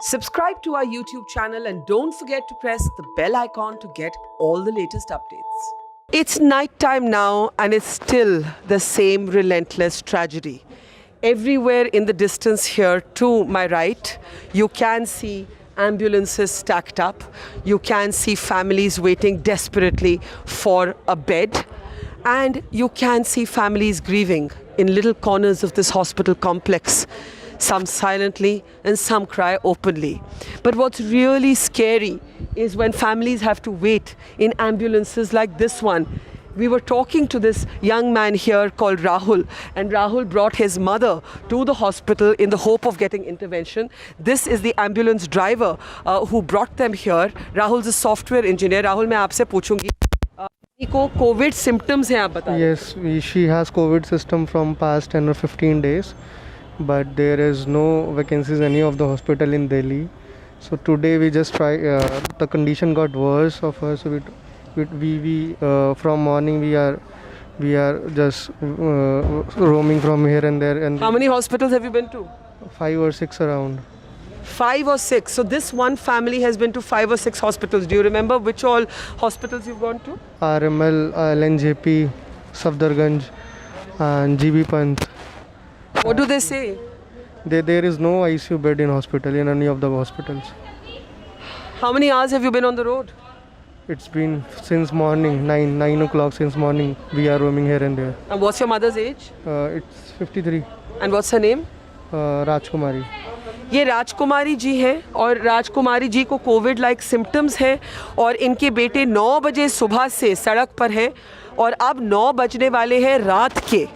Subscribe to our YouTube channel and don't forget to press the bell icon to get all the latest updates. It's night time now and it's still the same relentless tragedy. Everywhere in the distance here to my right, you can see ambulances stacked up. You can see families waiting desperately for a bed. And you can see families grieving in little corners of this hospital complex. Some silently and some cry openly. But what's really scary is when families have to wait in ambulances like this one. We were talking to this young man here called Rahul, and Rahul brought his mother to the hospital in the hope of getting intervention. This is the ambulance driver who brought them here. Rahul's a software engineer. Rahul, मैं आपसे पूछूंगी को Covid symptoms हैं, आप बताएं. Yes, she has COVID system from past 10 or 15 days, but there is no vacancies in any of the hospital in Delhi. So today we just try. The condition got worse of her. So we from morning we are just roaming from here and there. And how many hospitals have you been to? 5 or 6 around. 5 or 6. So this one family has been to 5 or 6 hospitals. Do you remember which all hospitals you've gone to? RML, LNJP, Safdarganj, and GB Pant. What do they say? There is no ICU bed in hospital in any of the hospitals. How many hours have you been on the road? It's been since morning, 9 o'clock since morning. We are roaming here and there. And what's your mother's age? It's 53. And what's her name? Rajkumari. ये राजकुमारी जी हैं और राजकुमारी जी को Covid like symptoms हैं और इनके बेटे 9 बजे सुबह से सड़क पर हैं और अब 9 बजने वाले हैं रात के.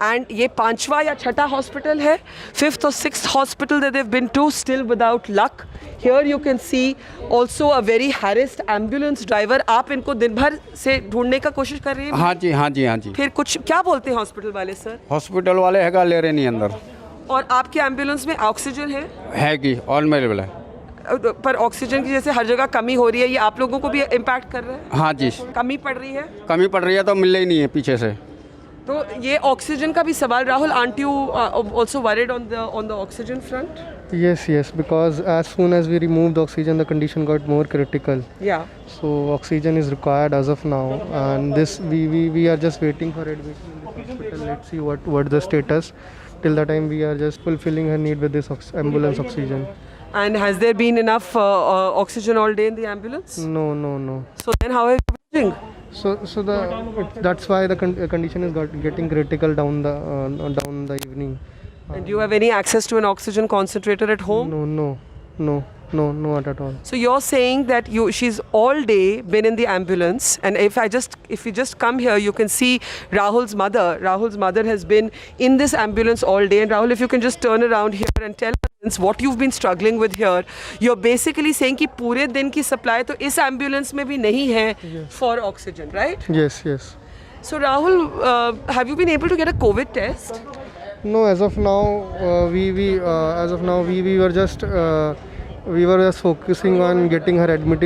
एंड ये 5वां या 6वां हॉस्पिटल है. 5th और 6th hospital that they've been to, still without luck. Here you can see also a very harassed ambulance driver. आप इनको दिन भर से ढूंढने का कोशिश कर रही हैं? हाँ जी. फिर कुछ क्या बोलते हैं हॉस्पिटल वाले सर? हॉस्पिटल वाले हैगा ले रहे नहीं अंदर. और आपके एम्बुलेंस में ऑक्सीजन है कि ऑल अवेलेबल है. पर ऑक्सीजन की जैसे हर जगह कमी हो रही है, ये आप लोगों को भी इम्पैक्ट कर रहा है? हाँ जी, कमी पड़ रही है. कमी पड़ रही है तो मिल ही नहीं है पीछे से. तो ये ऑक्सीजन का भी सवाल. Rahul, aren't you also worried on the oxygen front? Yes, because as soon as we removed the oxygen, the condition got more critical. Yeah. So oxygen is required as of now, and this we are just waiting for admission in the hospital. Let's see what the status. Till the time we are just fulfilling her need with this ambulance oxygen. And has there been enough oxygen all day in the ambulance? No. So then how are you breathing? So that's why the condition is getting critical down the evening. And do you have any access to an oxygen concentrator at home? No, not at all. So you're saying that she's all day been in the ambulance, and if you just come here, you can see Rahul's mother. Rahul's mother has been in this ambulance all day. And Rahul, if you can just turn around here and tell us what you've been struggling with here. You're basically saying कि पूरे दिन की supply तो इस ambulance में भी नहीं है for oxygen, right? Yes. So Rahul, have you been able to get a COVID test? No, as of now, we were just focusing on getting her admit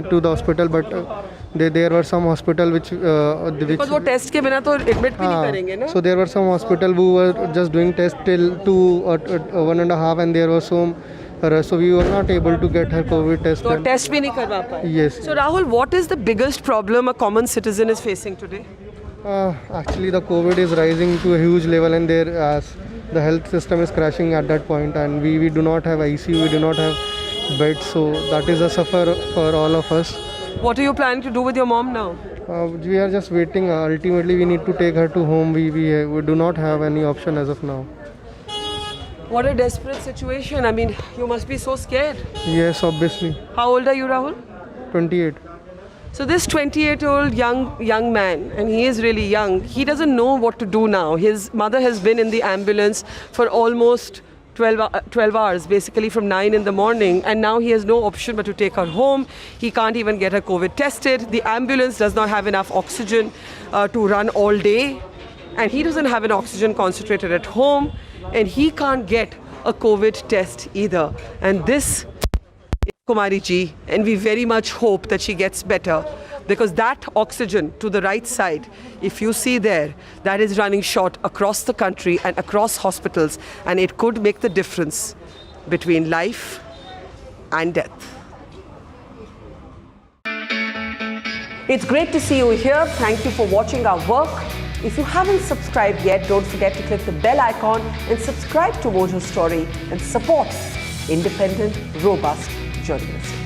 to the hospital, but there were some hospital which because वो test के बिना तो admit भी नहीं करेंगे ना. So there were some hospital who were just doing test till 2 or 1.5, and there was so we were not able to get her COVID test. तो test भी नहीं करवा पाए. Yes. So Rahul, what is the biggest problem a common citizen is facing today? Actually, the COVID is rising to a huge level, and the health system is crashing at that point, and we do not have ICU, we do not have beds, so that is a suffer for all of us. What are you planning to do with your mom now? We are just waiting. Ultimately, we need to take her to home. We do not have any option as of now. What a desperate situation. I mean, you must be so scared. Yes, obviously. How old are you, Rahul? 28. So this 28-year-old young man, and he is really young, he doesn't know what to do now. His mother has been in the ambulance for almost 12 hours, basically from 9 in the morning, and now he has no option but to take her home. He can't even get her COVID tested. The ambulance does not have enough oxygen to run all day, and he doesn't have an oxygen concentrator at home, and he can't get a COVID test either. And this Kumari ji, and we very much hope that she gets better, because that oxygen to the right side, if you see there, that is running short across the country and across hospitals, and it could make the difference between life and death. It's great to see you here. Thank you for watching our work. If you haven't subscribed yet, don't forget to click the bell icon and subscribe to Mojo Story and support independent, robust journalism.